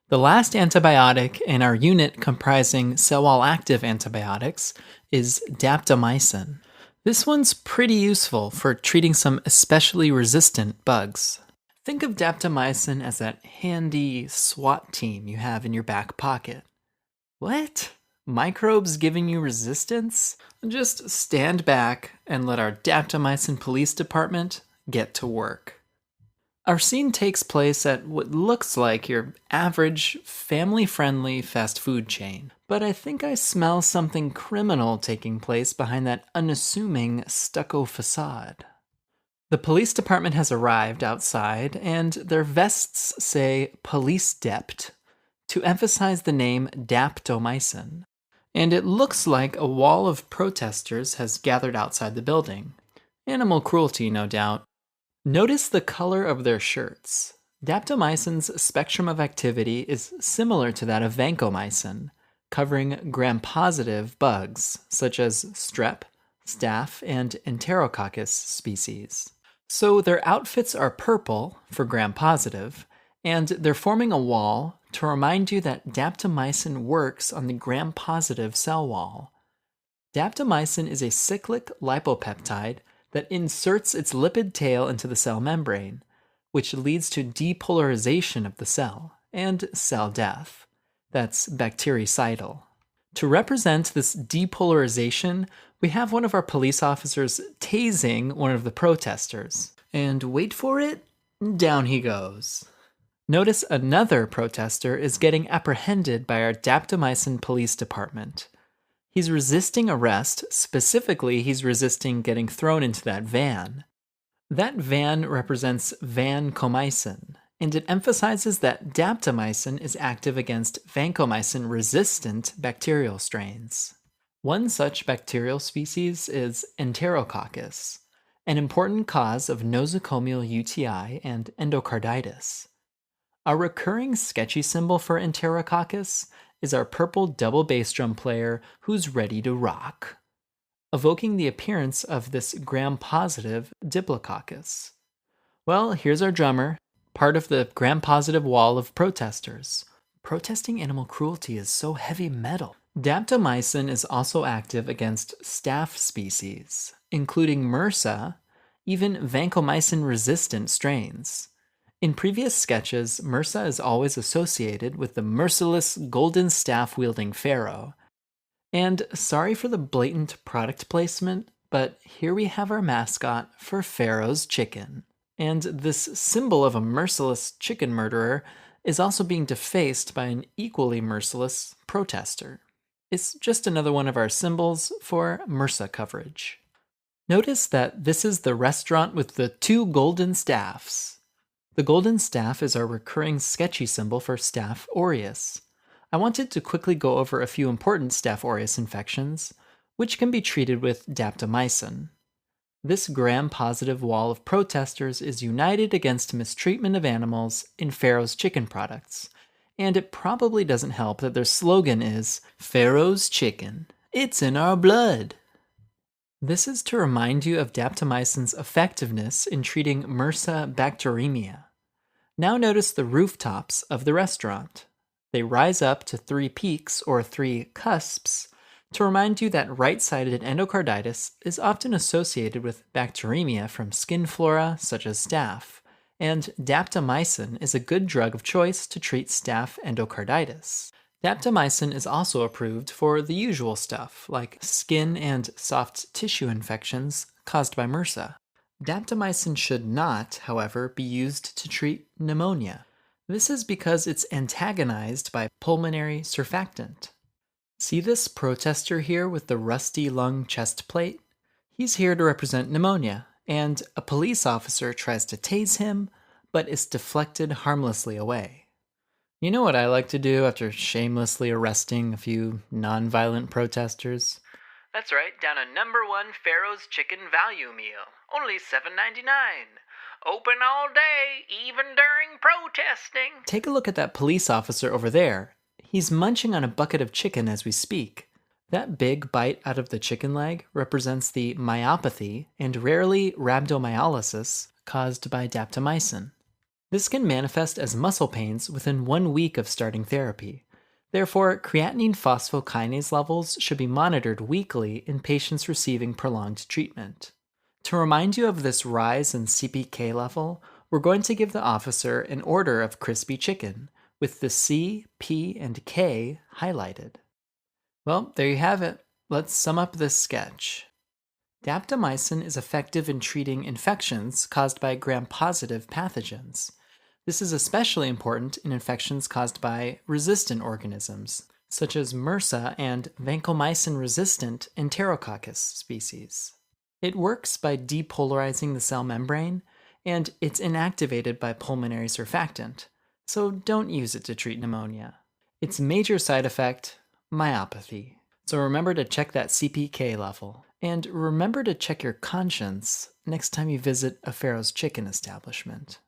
The last antibiotic in our unit comprising cell wall active antibiotics is daptomycin. This one's pretty useful for treating some especially resistant bugs. Think of daptomycin as that handy SWAT team you have in your back pocket. What? Microbes giving you resistance? Just stand back and let our daptomycin police department get to work. Our scene takes place at what looks like your average, family-friendly fast food chain. But I think I smell something criminal taking place behind that unassuming stucco facade. The police department has arrived outside, and their vests say Police Dept to emphasize the name Daptomycin. And it looks like a wall of protesters has gathered outside the building. Animal cruelty, no doubt. Notice the color of their shirts. Daptomycin's spectrum of activity is similar to that of vancomycin, covering gram-positive bugs such as strep, staph, and enterococcus species. So their outfits are purple for gram-positive, and they're forming a wall to remind you that daptomycin works on the gram-positive cell wall. Daptomycin is a cyclic lipopeptide that inserts its lipid tail into the cell membrane, which leads to depolarization of the cell and cell death. That's bactericidal. To represent this depolarization, we have one of our police officers tasing one of the protesters. And wait for it, down he goes. Notice another protester is getting apprehended by our daptomycin police department. He's resisting arrest. Specifically, he's resisting getting thrown into that van. That van represents vancomycin, and it emphasizes that daptomycin is active against vancomycin-resistant bacterial strains. One such bacterial species is enterococcus, an important cause of nosocomial UTI and endocarditis. A recurring sketchy symbol for enterococcus is our purple double bass drum player who's ready to rock, evoking the appearance of this gram-positive diplococcus. Well, here's our drummer, part of the gram-positive wall of protesters. Protesting animal cruelty is so heavy metal. Daptomycin is also active against staph species, including MRSA, even vancomycin-resistant strains. In previous sketches, MRSA is always associated with the merciless golden staff-wielding pharaoh. And sorry for the blatant product placement, but here we have our mascot for Pharaoh's Chicken. And this symbol of a merciless chicken murderer is also being defaced by an equally merciless protester. It's just another one of our symbols for MRSA coverage. Notice that this is the restaurant with the two golden staffs. The golden staph is our recurring sketchy symbol for Staph aureus. I wanted to quickly go over a few important Staph aureus infections, which can be treated with daptomycin. This gram-positive wall of protesters is united against mistreatment of animals in Pharaoh's Chicken products, and it probably doesn't help that their slogan is, "Pharaoh's Chicken, it's in our blood." This is to remind you of daptomycin's effectiveness in treating MRSA bacteremia. Now notice the rooftops of the restaurant. They rise up to 3 peaks or 3 cusps to remind you that right-sided endocarditis is often associated with bacteremia from skin flora such as staph, and daptomycin is a good drug of choice to treat staph endocarditis. Daptomycin is also approved for the usual stuff, like skin and soft tissue infections caused by MRSA. Daptomycin should not, however, be used to treat pneumonia. This is because it's antagonized by pulmonary surfactant. See this protester here with the rusty lung chest plate? He's here to represent pneumonia, and a police officer tries to tase him, but is deflected harmlessly away. You know what I like to do after shamelessly arresting a few non-violent protesters? That's right, down a #1 Pharaoh's Chicken value meal. Only $7.99. Open all day, even during protesting. Take a look at that police officer over there. He's munching on a bucket of chicken as we speak. That big bite out of the chicken leg represents the myopathy and rarely rhabdomyolysis caused by daptomycin. This can manifest as muscle pains within 1 week of starting therapy. Therefore, creatinine phosphokinase levels should be monitored weekly in patients receiving prolonged treatment. To remind you of this rise in CPK level, we're going to give the officer an order of crispy chicken, with the C, P, and K highlighted. Well, there you have it. Let's sum up this sketch. Daptomycin is effective in treating infections caused by gram-positive pathogens. This is especially important in infections caused by resistant organisms, such as MRSA and vancomycin-resistant Enterococcus species. It works by depolarizing the cell membrane, and it's inactivated by pulmonary surfactant, so don't use it to treat pneumonia. Its major side effect, myopathy. So remember to check that CPK level. And remember to check your conscience next time you visit a Pharaoh's Chicken establishment.